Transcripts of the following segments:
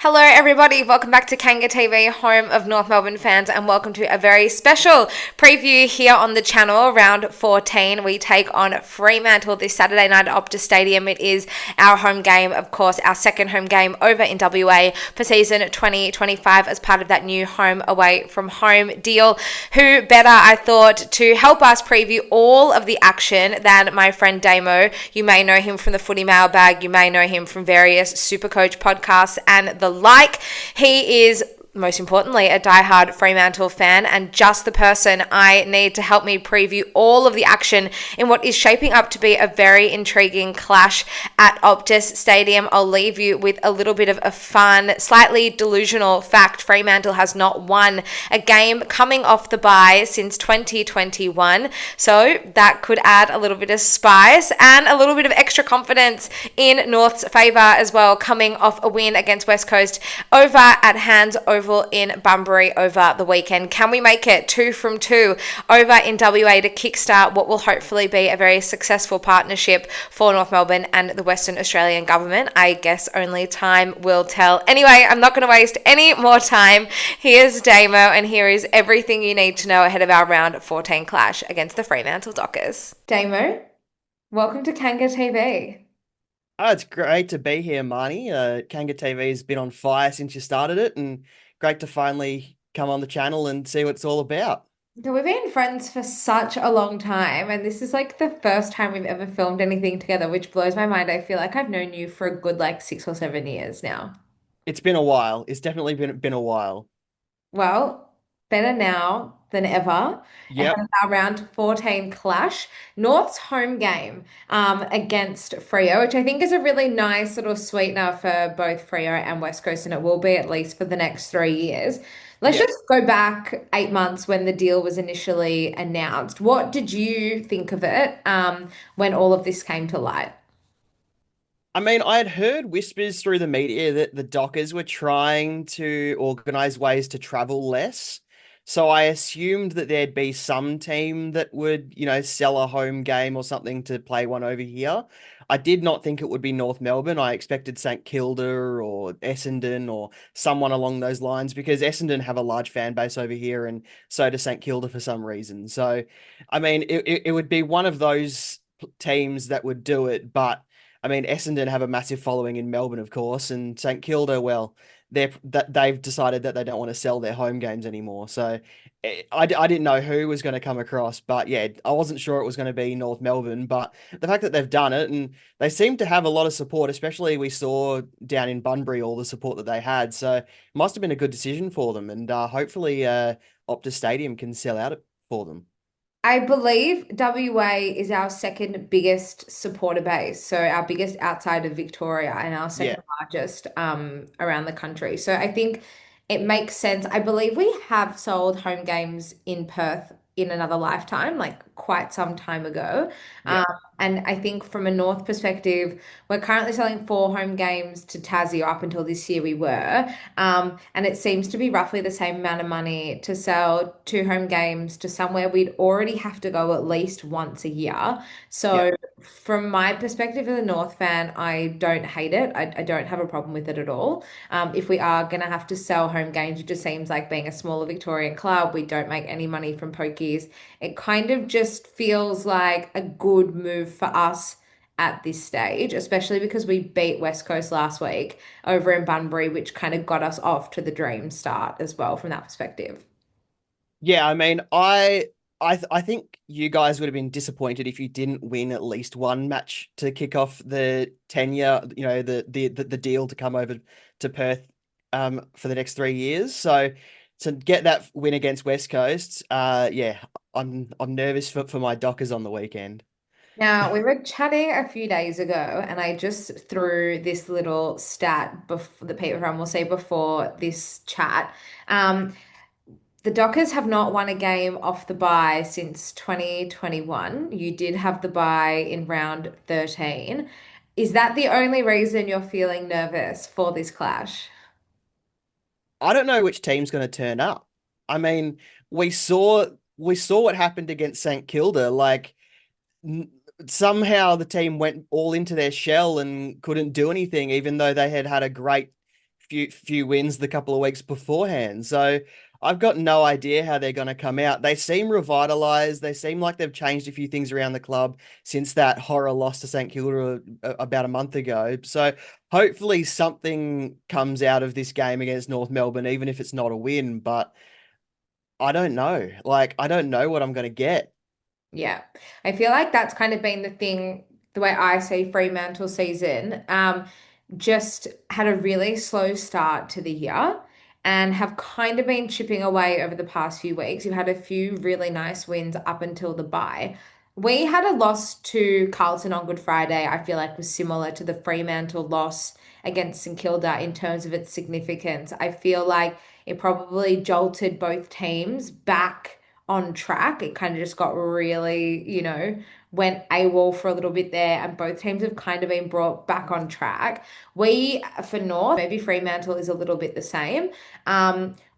Hello, everybody. Welcome back to Kanga TV, home of North Melbourne fans, and welcome to a very special preview here on the channel. Round 14, we take on Fremantle this Saturday night at Optus Stadium. It is our home game, of course, our second home game over in WA for season 2025 as part of that new home away from home deal. Who better, I thought, to help us preview all of the action than my friend Damo. You may know him from the Footy Mailbag. You may know him from various Supercoach podcasts and the like. He is, most importantly, a diehard Fremantle fan and just the person I need to help me preview all of the action in what is shaping up to be a very intriguing clash at Optus Stadium. I'll leave you with a little bit of a fun, slightly delusional fact. Fremantle has not won a game coming off the bye since 2021, so that could add a little bit of spice and a little bit of extra confidence in North's favour as well, coming off a win against West Coast over at Hands Oval in Bunbury over the weekend. Can we make it 2 from 2 over in WA to kickstart what will hopefully be a very successful partnership for North Melbourne and the Western Australian government? I guess only time will tell. Anyway, I'm not going to waste any more time. Here's Damo, and here is everything you need to know ahead of our round 14 clash against the Fremantle Dockers. Damo, welcome to Kanga TV. Oh, it's great to be here, Marnie. Kanga TV has been on fire since you started it, and great to finally come on the channel and see what it's all about. So we've been friends for such a long time, and this is like the first time we've ever filmed anything together, which blows my mind. I feel like I've known you for a good like 6 or 7 years now. It's been a while. It's definitely been a while. Well, better now than ever. Ahead Yep. of our round 14 clash, North's home game against Freo, which I think is a really nice little sweetener for both Freo and West Coast, and it will be at least for the next 3 years. Let's Yeah. just go back 8 months when the deal was initially announced. What did you think of it when all of this came to light? I mean, I had heard whispers through the media that the Dockers were trying to organize ways to travel less. So I assumed that there'd be some team that would, sell a home game or something to play one over here. I did not think it would be North Melbourne. I expected St Kilda or Essendon or someone along those lines because Essendon have a large fan base over here and so does St Kilda for some reason. So, I mean, it would be one of those teams that would do it, but I mean, Essendon have a massive following in Melbourne, of course, and St Kilda, well, they've decided that they don't want to sell their home games anymore. So I didn't know who was going to come across, but yeah, I wasn't sure it was going to be North Melbourne. But the fact that they've done it and they seem to have a lot of support, especially we saw down in Bunbury all the support that they had. So it must have been a good decision for them, and hopefully Optus Stadium can sell out for them. I believe WA is our second biggest supporter base. So our biggest outside of Victoria and our Yeah. second largest around the country. So I think it makes sense. I believe we have sold home games in Perth in another lifetime, like quite some time ago. Yeah. Um, and I think from a North perspective, we're currently selling 4 home games to Tassie, or up until this year we were. And it seems to be roughly the same amount of money to sell 2 home games to somewhere we'd already have to go at least once a year. Yeah. So, from my perspective as a North fan, I don't hate it. I don't have a problem with it at all. If we are going to have to sell home games, it just seems like being a smaller Victorian club, we don't make any money from pokies. It kind of just feels like a good move for us at this stage, especially because we beat West Coast last week over in Bunbury, which kind of got us off to the dream start as well from that perspective. Yeah, I mean, I think you guys would have been disappointed if you didn't win at least one match to kick off the tenure, the deal to come over to Perth for the next 3 years. So to get that win against West Coast, yeah, I'm nervous for my Dockers on the weekend. Now, we were chatting a few days ago, and I just threw this little stat before the paper run, we'll say before this chat. Um, The Dockers have not won a game off the bye since 2021. You did have the bye in round 13. Is that the only reason you're feeling nervous for this clash? I don't know which team's going to turn up. I mean, we saw we saw what happened against St Kilda. Like n- somehow the team went all into their shell and couldn't do anything, even though they had had a great few wins the couple of weeks beforehand. So I've got no idea how they're going to come out. They seem revitalized. They seem like they've changed a few things around the club since that horror loss to St Kilda about a month ago. So hopefully something comes out of this game against North Melbourne, even if it's not a win. But I don't know. Like, I don't know what I'm going to get. Yeah. I feel like that's kind of been the thing, the way I see Fremantle season. Just had a really slow start to the year and have kind of been chipping away over the past few weeks. You've had a few really nice wins up until the bye. We had a loss to Carlton on Good Friday, I feel like was similar to the Fremantle loss against St Kilda in terms of its significance. I feel like it probably jolted both teams back on track. It kind of just got really, went AWOL for a little bit there, and both teams have kind of been brought back on track. We, for North, maybe Fremantle is a little bit the same.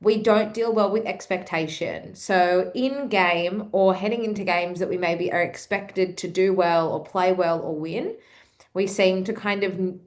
We don't deal well with expectation. So, in game or heading into games that we maybe are expected to do well or play well or win, we seem to kind of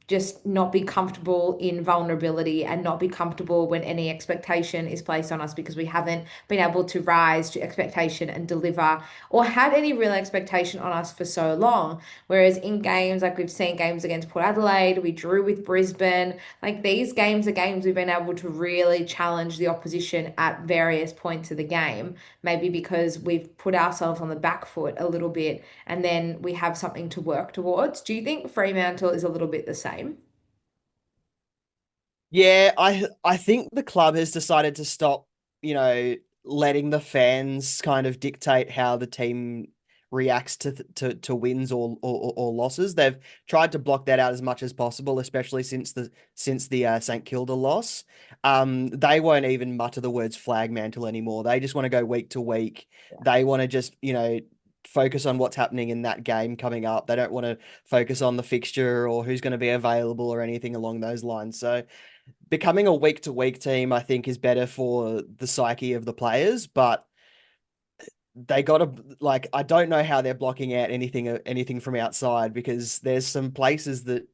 just not be comfortable in vulnerability and not be comfortable when any expectation is placed on us because we haven't been able to rise to expectation and deliver or had any real expectation on us for so long. Whereas in games, like we've seen games against Port Adelaide, we drew with Brisbane, like these games are games we've been able to really challenge the opposition at various points of the game, maybe because we've put ourselves on the back foot a little bit and then we have something to work towards. Do you think Fremantle is a little bit the same? Yeah, I think the club has decided to stop, letting the fans kind of dictate how the team reacts to wins or losses. They've tried to block that out as much as possible, especially since the St Kilda loss. They won't even mutter the words flag mantle anymore. They just want to go week to week. They want to just, focus on what's happening in that game coming up. They don't want to focus on the fixture or who's going to be available or anything along those lines. So becoming a week to week team, I think, is better for the psyche of the players, but they got to like I don't know how they're blocking out anything from outside because there's some places that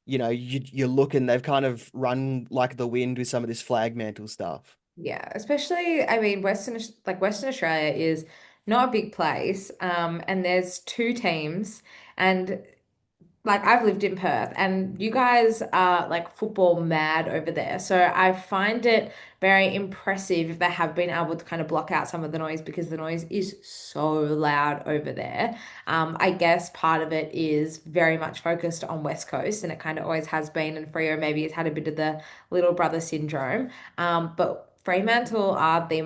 you look and they've kind of run like the wind with some of this flag mantle stuff. Yeah, especially, I mean, Western Australia is not a big place, and there's two teams, and like I've lived in Perth and you guys are like football mad over there. So I find it very impressive if they have been able to kind of block out some of the noise because the noise is so loud over there. I guess part of it is very much focused on West Coast and it kind of always has been, and Freo maybe has had a bit of the little brother syndrome. But Fremantle are the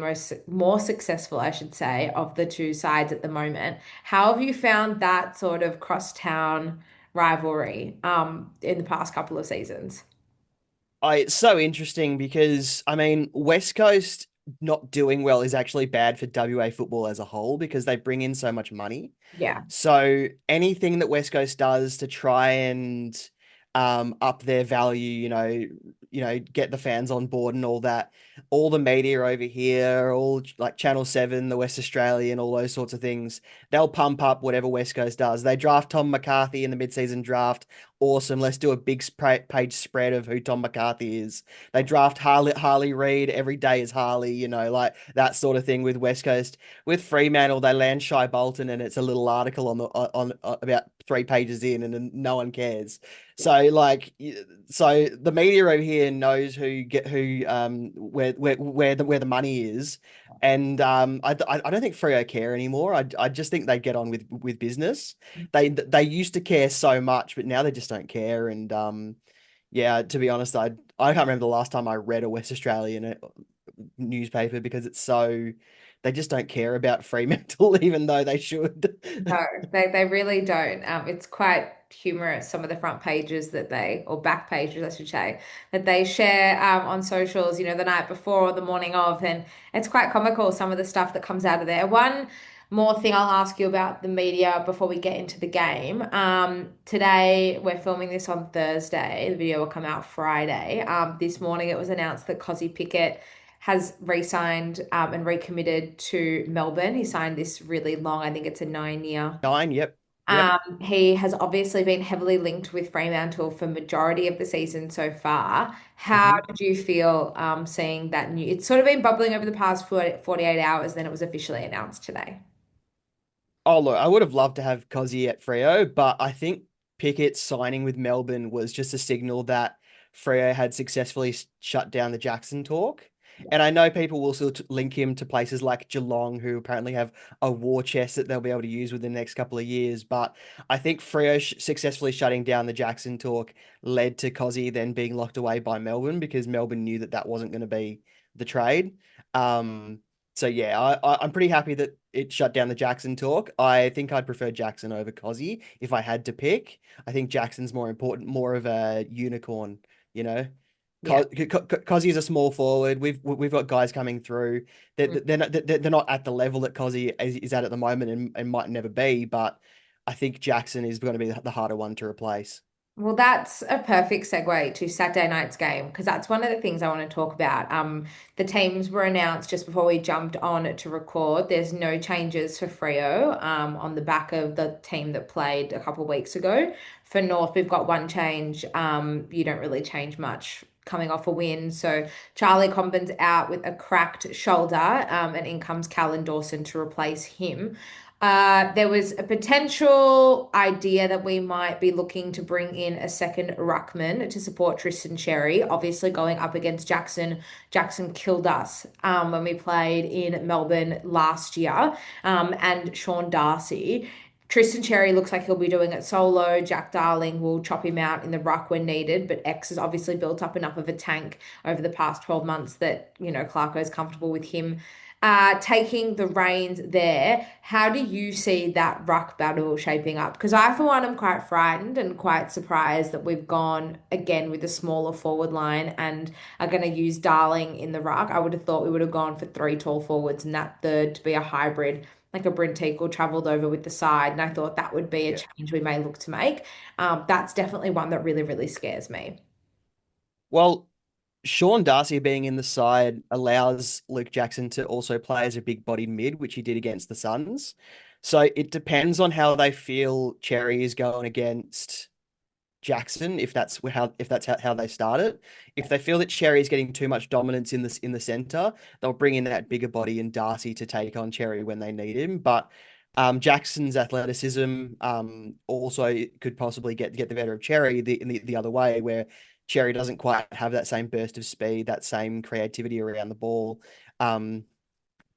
more successful, I should say, of the two sides at the moment. How have you found that sort of crosstown rivalry in the past couple of seasons? It's so interesting because I mean West Coast not doing well is actually bad for WA football as a whole because they bring in so much money. Yeah. So anything that West Coast does to try and up their value, get the fans on board and all that, all the media over here, all like Channel 7, the West Australian, all those sorts of things, they'll pump up whatever West Coast does. They draft Tom McCarthy in the mid-season draft. Awesome. Let's do a big page spread of who Tom McCarthy is. They draft Harley Reid. Every day is Harley, like that sort of thing with West Coast. With Fremantle, they land Shy Bolton, and it's a little article on about 3 pages in, and then no one cares. So so the media over here knows where the money is, and I don't think Freo care anymore. I just think they get on with business. They used to care so much, but now they just don't care. And yeah, to be honest, I can't remember the last time I read a West Australian newspaper because they just don't care about Fremantle, even though they should. No, they really don't. It's quite humorous, some of the front pages or back pages, I should say, that they share on socials, the night before or the morning of. And it's quite comical, some of the stuff that comes out of there. One more thing I'll ask you about the media before we get into the game. Today, we're filming this on Thursday. The video will come out Friday. This morning, it was announced that Cozzy Pickett has re-signed and recommitted to Melbourne. He signed this really long, I think it's a 9 year. 9, yep. Yep. He has obviously been heavily linked with Fremantle for majority of the season so far. How Mhm. did you feel seeing that new? It's sort of been bubbling over the past 48 hours, then it was officially announced today. Oh, look, I would have loved to have Cozzy at Freo, but I think Pickett's signing with Melbourne was just a signal that Freo had successfully shut down the Jackson talk. Yeah. And I know people will still link him to places like Geelong, who apparently have a war chest that they'll be able to use within the next couple of years. But I think Freo successfully shutting down the Jackson talk led to Cozzy then being locked away by Melbourne because Melbourne knew that that wasn't going to be the trade. Um, so yeah, I'm pretty happy that it shut down the Jackson talk. I think I'd prefer Jackson over Cozzy if I had to pick. I think Jackson's more important, more of a unicorn, you know. Yeah. Cozzy is a small forward. We've got guys coming through. They're not at the level that Cozzy is at the moment and might never be. But I think Jackson is going to be the harder one to replace. Well, that's a perfect segue to Saturday night's game because that's one of the things I want to talk about. The teams were announced just before we jumped on to record. There's no changes for Freo, on the back of the team that played a couple of weeks ago. For North, we've got one change. You don't really change much coming off a win. So Charlie Comben's out with a cracked shoulder, and in comes Callan Dawson to replace him. There was a potential idea that we might be looking to bring in a second ruckman to support Tristan Cherry. Obviously, going up against Jackson. Jackson killed us when we played in Melbourne last year, and Sean Darcy. Tristan Cherry looks like he'll be doing it solo. Jack Darling will chop him out in the ruck when needed, but X has obviously built up enough of a tank over the past 12 months that, Clarko's comfortable with him taking the reins there. How do you see that ruck battle shaping up? Because I, for one, am quite frightened and quite surprised that we've gone again with a smaller forward line and are going to use Darling in the ruck. I would have thought we would have gone for three tall forwards and that third to be a hybrid, like a Brintickle travelled over with the side. And I thought that would be a Yeah. change we may look to make. That's definitely one that really, really scares me. Well, Sean Darcy being in the side allows Luke Jackson to also play as a big bodied mid, which he did against the Suns. So it depends on how they feel Cherry is going against Jackson, if that's how they start it. If they feel that Cherry is getting too much dominance in the center, they'll bring in that bigger body and Darcy to take on Cherry when they need him. But Jackson's athleticism also could possibly get the better of Cherry the other way, where Cherry doesn't quite have that same burst of speed, that same creativity around the ball. Um,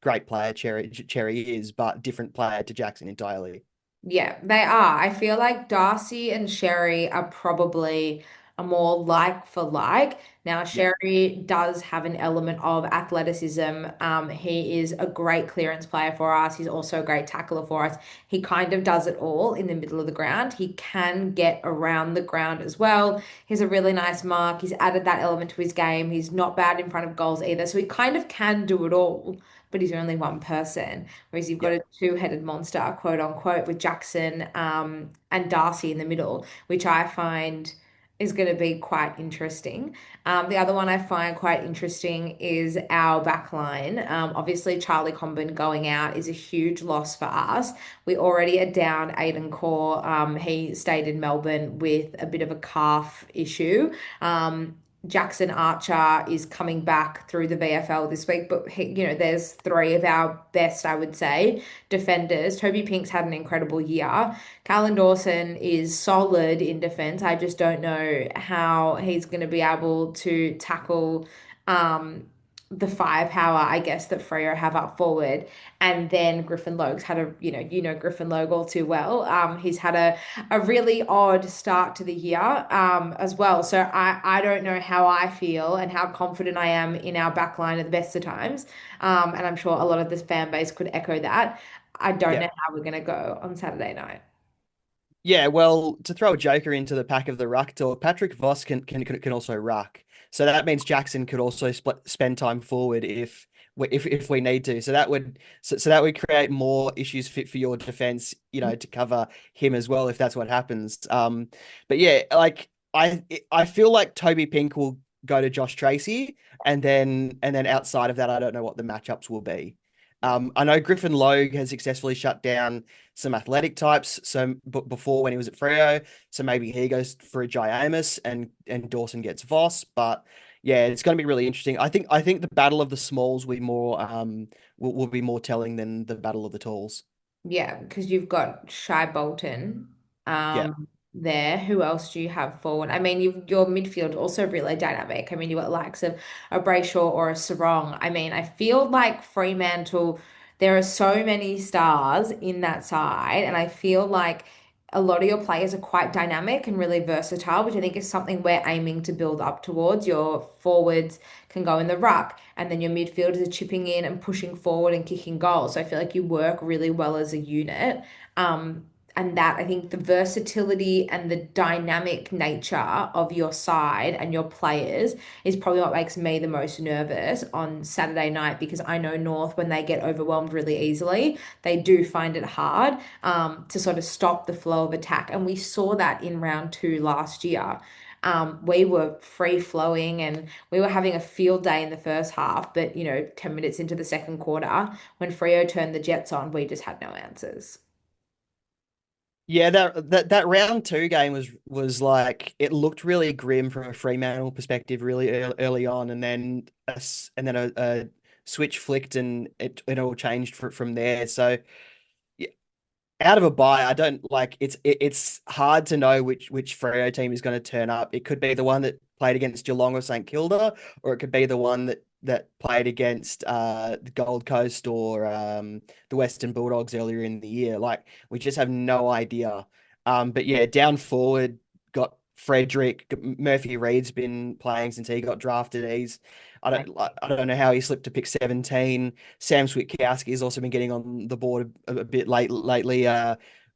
Great player Cherry is, but different player to Jackson entirely. Yeah, they are. I feel like Darcy and Sherry are probably a more like for like. Now, Yeah, Sherry does have an element of athleticism. He is a great clearance player for us. He's also a great tackler for us. He kind of does it all in the middle of the ground. He can get around the ground as well. He's a really nice mark. He's added that element to his game. He's not bad in front of goals either. So he kind of can do it all, but he's only one person. Whereas you've got yeah. a two-headed monster, quote unquote, with Jackson and Darcy in the middle, which I find is going to be quite interesting. The other one I find quite interesting is our back line. Obviously, Charlie Comben going out is a huge loss for us. We already are down Aiden Core. He stayed in Melbourne with a bit of a calf issue. Jackson Archer is coming back through the VFL this week, but there's three of our best, I would say, defenders. Toby Pink's had an incredible year. Callan Dawson is solid in defense. I just don't know how he's going to be able to tackle um, the firepower, I guess, that Freo have up forward. And then Griffin Logue's had Griffin Logue all too well. He's had a really odd start to the year as well. So I don't know how I feel and how confident I am in our back line at the best of times. And I'm sure a lot of this fan base could echo that. I don't Yeah. know how we're going to go on Saturday night. Yeah, well, to throw a joker into the pack of the ruck talk, Patrick Voss can also ruck. So that means Jackson could also spend time forward if we need to. So that would create more issues fit for your defense, to cover him as well if that's what happens. But yeah, like I feel like Toby Pink will go to Josh Tracy, and then outside of that, I don't know what the matchups will be. I know Griffin Logue has successfully shut down some athletic types. So before when he was at Freo, so maybe he goes for a Jai Amos and Dawson gets Voss. But yeah, it's going to be really interesting. I think the battle of the smalls will be more telling than the battle of the talls. Yeah, because you've got Shy Bolton Yeah. there. Who else do you have forward? I mean, your midfield also really dynamic. I mean, you've got the likes of a Brayshaw or a Sarong. I mean, I feel like Fremantle, there are so many stars in that side, and I feel like a lot of your players are quite dynamic and really versatile, which I think is something we're aiming to build up towards. Your forwards can go in the ruck, and then your midfielders are chipping in and pushing forward and kicking goals. So I feel like you work really well as a unit. Um, and that I think the versatility and the dynamic nature of your side and your players is probably what makes me the most nervous on Saturday night because I know North, when they get overwhelmed really easily, they do find it hard to sort of stop the flow of attack. And we saw that in round two last year. We were free flowing and we were having a field day in the first half, but 10 minutes into the second quarter, when Freo turned the Jets on, we just had no answers. Yeah, that round two game was like it looked really grim from a Fremantle perspective really early on, and then a switch flicked and it all changed from there. So yeah, out of a bye, I don't like it's hard to know which Freo team is going to turn up. It could be the one that played against Geelong or St Kilda, or it could be the one that played against the Gold Coast or the Western Bulldogs earlier in the year. Like we just have no idea. But yeah, down forward got Frederick Murphy Reed's been playing since he got drafted. I don't know how he slipped to pick 17. Sam Switkowski has also been getting on the board a bit lately.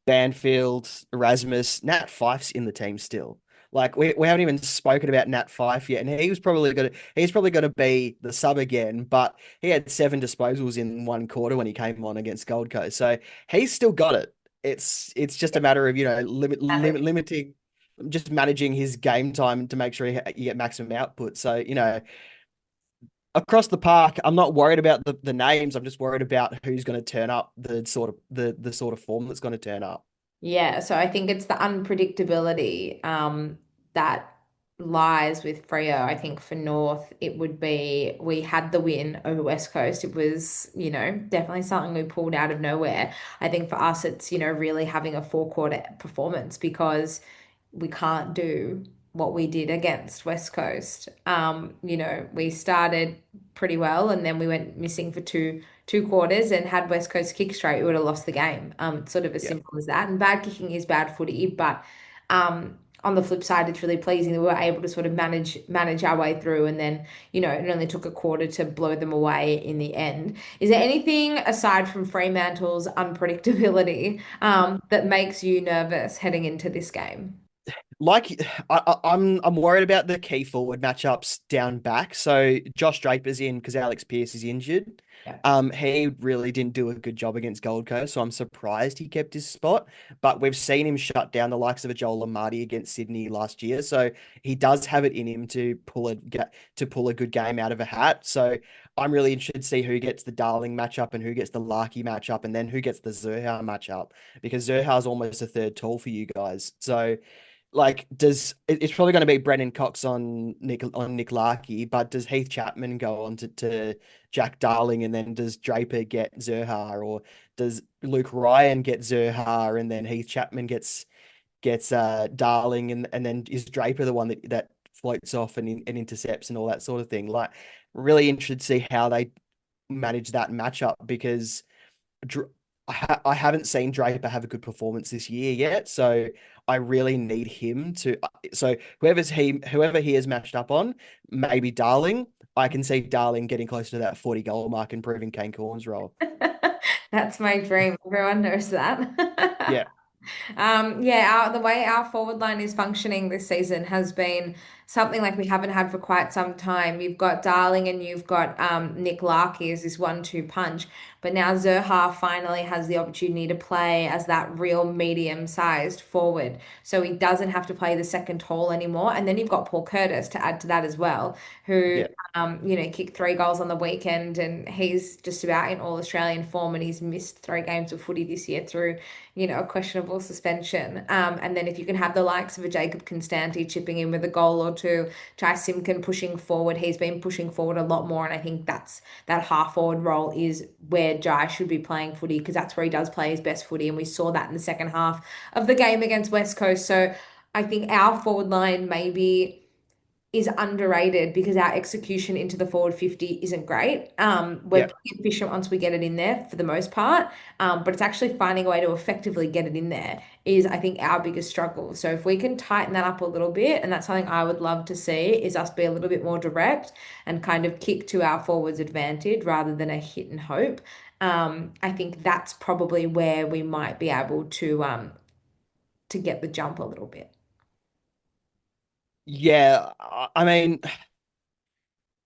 Banfield, Erasmus, Nat Fife's in the team still. Like we haven't even spoken about Nat Fife yet, and he's probably gonna be the sub again, but he had 7 disposals in one quarter when he came on against Gold Coast. So he's still got it. It's just a matter of, limiting just managing his game time to make sure you get maximum output. So, across the park, I'm not worried about the names. I'm just worried about who's going to turn up, the sort of form that's going to turn up. Yeah, so I think it's the unpredictability that lies with Freo. I think for North, it would be we had the win over West Coast. It was, definitely something we pulled out of nowhere. I think for us, it's, really having a four-quarter performance because we can't do what we did against West Coast. We started pretty well and then we went missing for two quarters and had West Coast kick straight, we would have lost the game. It's sort of as Yeah. simple as that. And bad kicking is bad footy, but on the flip side, it's really pleasing that we were able to sort of manage our way through, and then it only took a quarter to blow them away in the end. Is there anything aside from Fremantle's unpredictability that makes you nervous heading into this game? Like I'm worried about the key forward matchups down back. So Josh Draper's in because Alex Pearce is injured. Yeah. He really didn't do a good job against Gold Coast, so I'm surprised he kept his spot. But we've seen him shut down the likes of a Joel Amartey against Sydney last year, so he does have it in him to pull a good game out of a hat. So I'm really interested to see who gets the Darling matchup and who gets the Larky matchup, and then who gets the Zerha matchup because Zerha's almost a third tall for you guys. So like it's probably going to be Brennan Cox on Nick Larkey, but does Heath Chapman go on to Jack Darling, and then does Draper get Zerha, or does Luke Ryan get Zerha and then Heath Chapman gets Darling, and then is Draper the one that floats off and intercepts and all that sort of thing? Like really interested to see how they manage that matchup because Dr- I haven't seen Draper have a good performance this year yet, so I really need him to. So whoever he is matched up on, maybe Darling. I can see Darling getting close to that 40 goal mark and proving Kane Corn's role. That's my dream. Everyone knows that. Yeah, Yeah, the way our forward line is functioning this season has been something like we haven't had for quite some time. You've got Darling and you've got Nick Larkey as this 1-2 punch, but now Zerha finally has the opportunity to play as that real medium-sized forward, so he doesn't have to play the second tall anymore. And then you've got Paul Curtis to add to that as well, who Yeah. kicked 3 goals on the weekend, and he's just about in all Australian form, and he's missed 3 games of footy this year through, a questionable suspension. And then if you can have the likes of a Jacob Constanti chipping in with a goal or two, Jai Simkin pushing forward, he's been pushing forward a lot more, and I think that half forward role is where Jai should be playing footy, because that's where he does play his best footy, and we saw that in the second half of the game against West Coast. So I think our forward line maybe is underrated because our execution into the forward 50 isn't great. We're Yeah. pretty efficient once we get it in there for the most part, but it's actually finding a way to effectively get it in there is, I think, our biggest struggle. So if we can tighten that up a little bit, and that's something I would love to see, is us be a little bit more direct and kind of kick to our forwards' advantage rather than a hit and hope. I think that's probably where we might be able to get the jump a little bit. Yeah. I mean,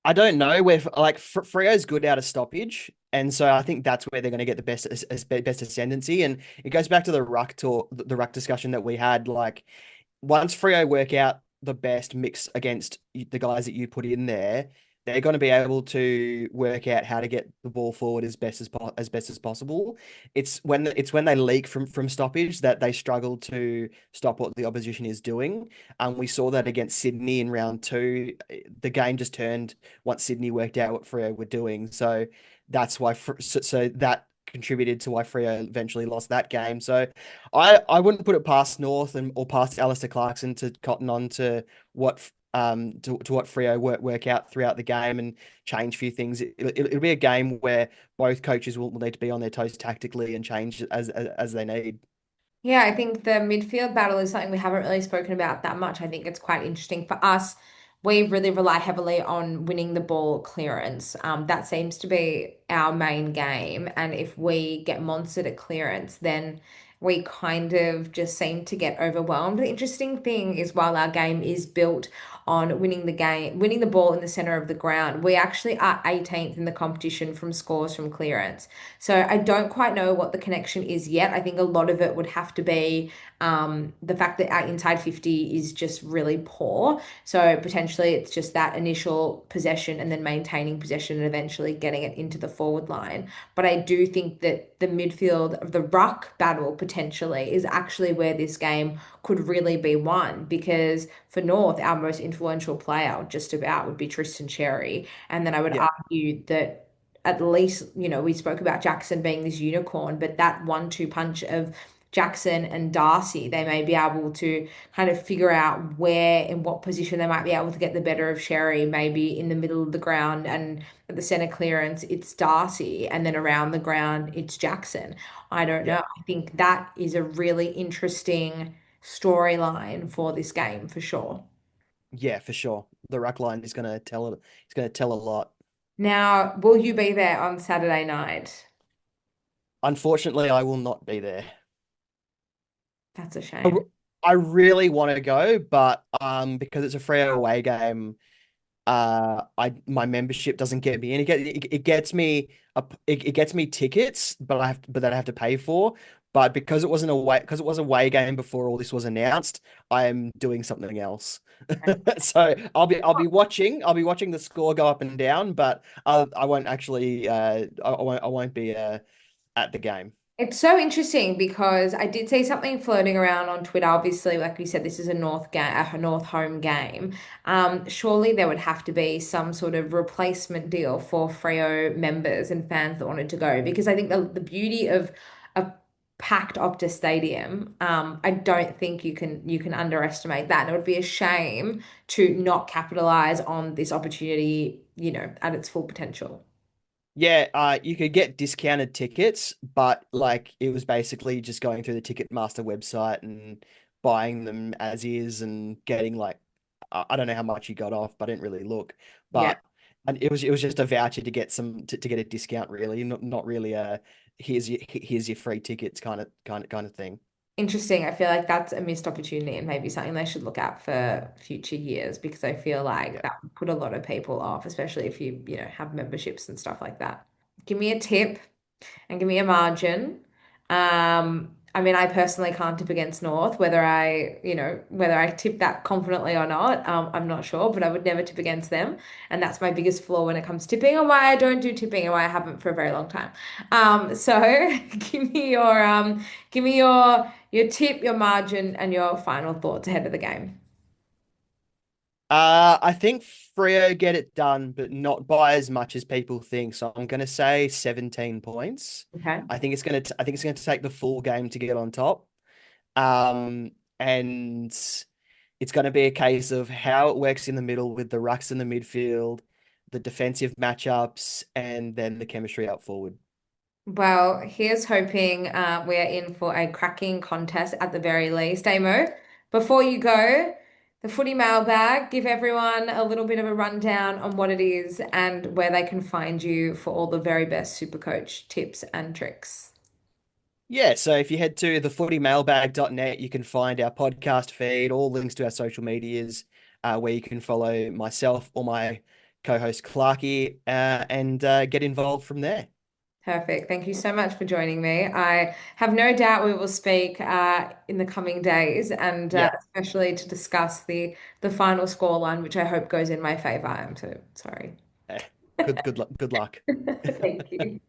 I don't know where like Freo's good out of stoppage, and so I think that's where they're going to get the best ascendancy. And it goes back to the ruck talk, the ruck discussion that we had. Like once Freo work out the best mix against the guys that you put in there, they're going to be able to work out how to get the ball forward as best as possible. It's when they leak from stoppage that they struggle to stop what the opposition is doing. And we saw that against Sydney in round two. The game just turned once Sydney worked out what Freo were doing. So that's why so that contributed to why Freo eventually lost that game. So I wouldn't put it past North and or past Alistair Clarkson to cotton on to what to what Freo work out throughout the game and change a few things. It'll be a game where both coaches will need to be on their toes tactically and change as they need. Yeah, I think the midfield battle is something we haven't really spoken about that much. I think it's quite interesting for us. We really rely heavily on winning the ball clearance. That seems to be our main game. And if we get monstered at clearance, then we kind of just seem to get overwhelmed. The interesting thing is, while our game is built on winning the ball in the center of the ground, we actually are 18th in the competition from scores from clearance. So I don't quite know what the connection is yet. I think a lot of it would have to be the fact that our inside 50 is just really poor. So potentially it's just that initial possession and then maintaining possession and eventually getting it into the forward line. But I do think that the midfield of the ruck battle potentially is actually where this game could really be won, because for North, our most influential player just about would be Tristan Cherry. And then I would Yeah, argue that at least, we spoke about Jackson being this unicorn, but that 1-2 punch of Jackson and Darcy, they may be able to kind of figure out where, in what position they might be able to get the better of Sherry, maybe in the middle of the ground, and at the center clearance, it's Darcy, and then around the ground, it's Jackson. I don't yeah, know. I think that is a really interesting storyline for this game for sure. yeah, for sure. The ruck line is going to tell it. It's going to tell a lot. Now, will you be there on Saturday night? Unfortunately, I will not be there. That's a I, shame. r- I really want to go, but because it's a free away game, I my membership doesn't get me in. It gets me it gets me tickets, but that I have to pay for. But because it was a away game before all this was announced, I am doing something else. So I'll be watching the score go up and down, but I won't actually I won't be at the game. It's so interesting because I did see something floating around on Twitter. Obviously, like we said, this is a North home game. Surely there would have to be some sort of replacement deal for Freo members and fans that wanted to go, because I think the beauty of a packed Optus Stadium, I don't think you can underestimate that. And it would be a shame to not capitalize on this opportunity, at its full potential. Yeah, you could get discounted tickets, but like it was basically just going through the Ticketmaster website and buying them as is and getting like I don't know how much you got off, but I didn't really look. Yeah. But and it was just a voucher to get to get a discount really, not really a here's your free tickets kind of thing. Interesting. I feel like that's a missed opportunity and maybe something they should look at for future years because I feel like Yeah. that would put a lot of people off, especially if you have memberships and stuff like that. Give me a tip and give me a margin. I mean, I personally can't tip against North, whether I tip that confidently or not, I'm not sure, but I would never tip against them. And that's my biggest flaw when it comes to tipping and why I don't do tipping and why I haven't for a very long time. So give me your tip, your margin, and your final thoughts ahead of the game. I think Freo get it done, but not by as much as people think. So I'm going to say 17 points. Okay. I think it's going to take the full game to get on top. And it's going to be a case of how it works in the middle with the rucks in the midfield, the defensive matchups, and then the chemistry out forward. Well, here's hoping we are in for a cracking contest at the very least. Damo, before you go, the footy mailbag, give everyone a little bit of a rundown on what it is and where they can find you for all the very best Supercoach tips and tricks. Yeah, so if you head to thefootymailbag.net, you can find our podcast feed, all links to our social medias, where you can follow myself or my co-host Clarky, and get involved from there. Perfect. Thank you so much for joining me. I have no doubt we will speak in the coming days, and Yeah, especially to discuss the final scoreline, which I hope goes in my favor. I'm so sorry. good luck. Thank you.